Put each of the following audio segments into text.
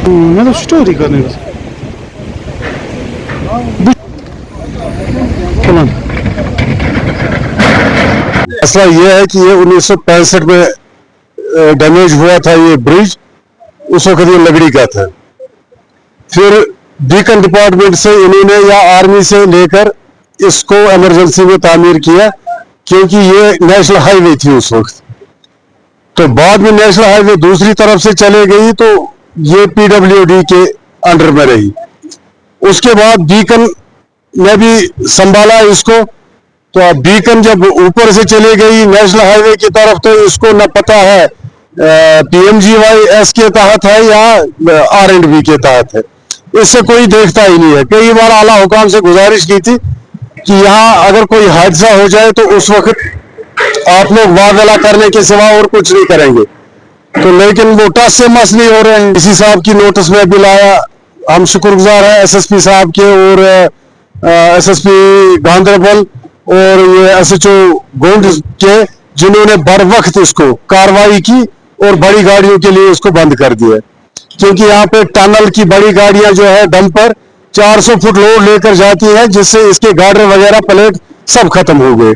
मैं तो स्टोरी करने मसला ये है कि ये 1965 में डैमेज हुआ था ये ब्रिज, उस वक्त ये लकड़ी का था। फिर बीकन डिपार्टमेंट से इन्होंने या आर्मी से लेकर इसको इमरजेंसी में तामीर किया, क्योंकि ये नेशनल हाईवे थी उस वक्त। तो बाद में नेशनल हाईवे दूसरी तरफ से चले गई तो ये पीडब्ल्यूडी के अंडर में रही। उसके बाद बीकन ने भी संभाला इसको। तो अब बीकन जब ऊपर से चले गई नेशनल हाईवे की तरफ तो इसको न पता है PMGY के तहत है या R&B के तहत है, इससे कोई देखता ही नहीं है। कई बार आला हुकाम से गुजारिश की थी कि यहाँ अगर कोई हादसा हो जाए तो उस वक्त आप लोग वागला करने के सिवा और कुछ नहीं करेंगे, तो लेकिन वो टस से मस नहीं हो रहे हैं। इसी साहब की नोटिस में भी लाया, हम शुक्रगुजार हैं SSP साहब के और SSP गांधरबल और ये SHO गोंड के, जिन्होंने बर वक्त इसको कार्रवाई की और बड़ी गाड़ियों के लिए इसको बंद कर दिया। क्योंकि यहाँ पे टनल की बड़ी गाड़ियां जो है डंपर 400 फुट लोड लेकर जाती है, जिससे इसके गार्डर वगैरह प्लेट सब खत्म हो गए।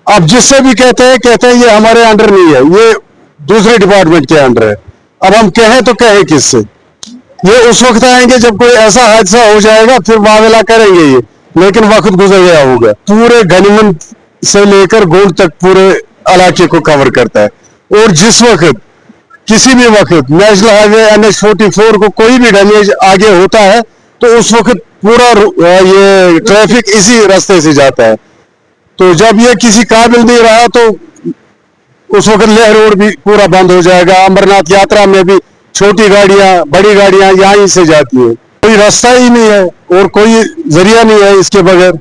अब जिससे भी कहते हैं ये हमारे अंडर नहीं है, ये दूसरे डिपार्टमेंट के अंडर है। अब हम कहें तो कहें किससे? ये उस वक्त आएंगे जब कोई ऐसा हादसा हो जाएगा, फिर वावेला करेंगे ये, लेकिन वक्त गुजर गया होगा। पूरे गनीमत से लेकर गोंड तक पूरे इलाके को कवर करता है। और जिस वक्त किसी भी वक्त नेशनल हाईवे NH44 को कोई भी डैमेज आगे होता है तो उस वक्त पूरा ये ट्रैफिक इसी रास्ते से जाता है। तो जब ये किसी काबिल नहीं रहा तो उस वक्त लेह रोड भी पूरा बंद हो जाएगा। अमरनाथ यात्रा में भी छोटी गाड़ियां बड़ी गाड़ियां यहीं से जाती है, कोई रास्ता ही नहीं है और कोई जरिया नहीं है इसके बगैर।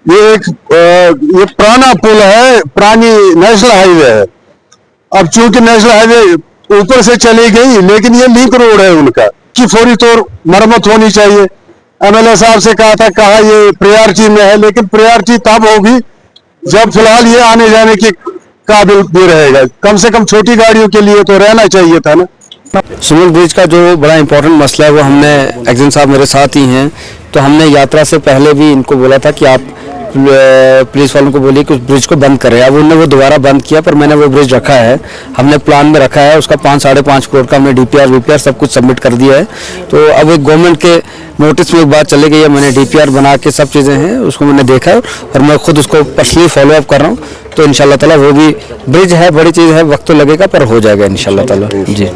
ये ये पुराना पुल है, पुरानी नेशनल हाईवे है। अब चूंकि नेशनल हाईवे ऊपर से चली गई, लेकिन ये लिंक रोड है उनका कि फौरी तौर मरम्मत होनी चाहिए। MLA साहब से कहा ये प्रायोरिटी में है, लेकिन प्रायोरिटी तब होगी जब फिलहाल ये आने जाने के काबिल भी रहेगा। कम से कम छोटी गाड़ियों के लिए तो रहना चाहिए था ना। सुमन ब्रिज का जो बड़ा इंपॉर्टेंट मसला है वो हमने एक्जन साहब मेरे साथ ही हैं, तो हमने यात्रा से पहले भी इनको बोला था कि आप पुलिस वालों को बोलिए कि उस ब्रिज को बंद करें। अब उन्होंने वो दोबारा बंद किया, पर मैंने वो ब्रिज रखा है, हमने प्लान में रखा है। उसका 5-5.5 करोड़ का हमने DPR सब कुछ सबमिट कर दिया है। तो अब एक गवर्नमेंट के नोटिस में एक बात चली गई है, मैंने DPR बना के सब चीज़ें हैं उसको मैंने देखा है और मैं खुद उसको पर्सनली फॉलो अप कर रहा हूँ। तो इंशाल्लाह ताला वो भी ब्रिज है, बड़ी चीज़ है, वक्त तो लगेगा पर हो जाएगा इंशाल्लाह ताला जी।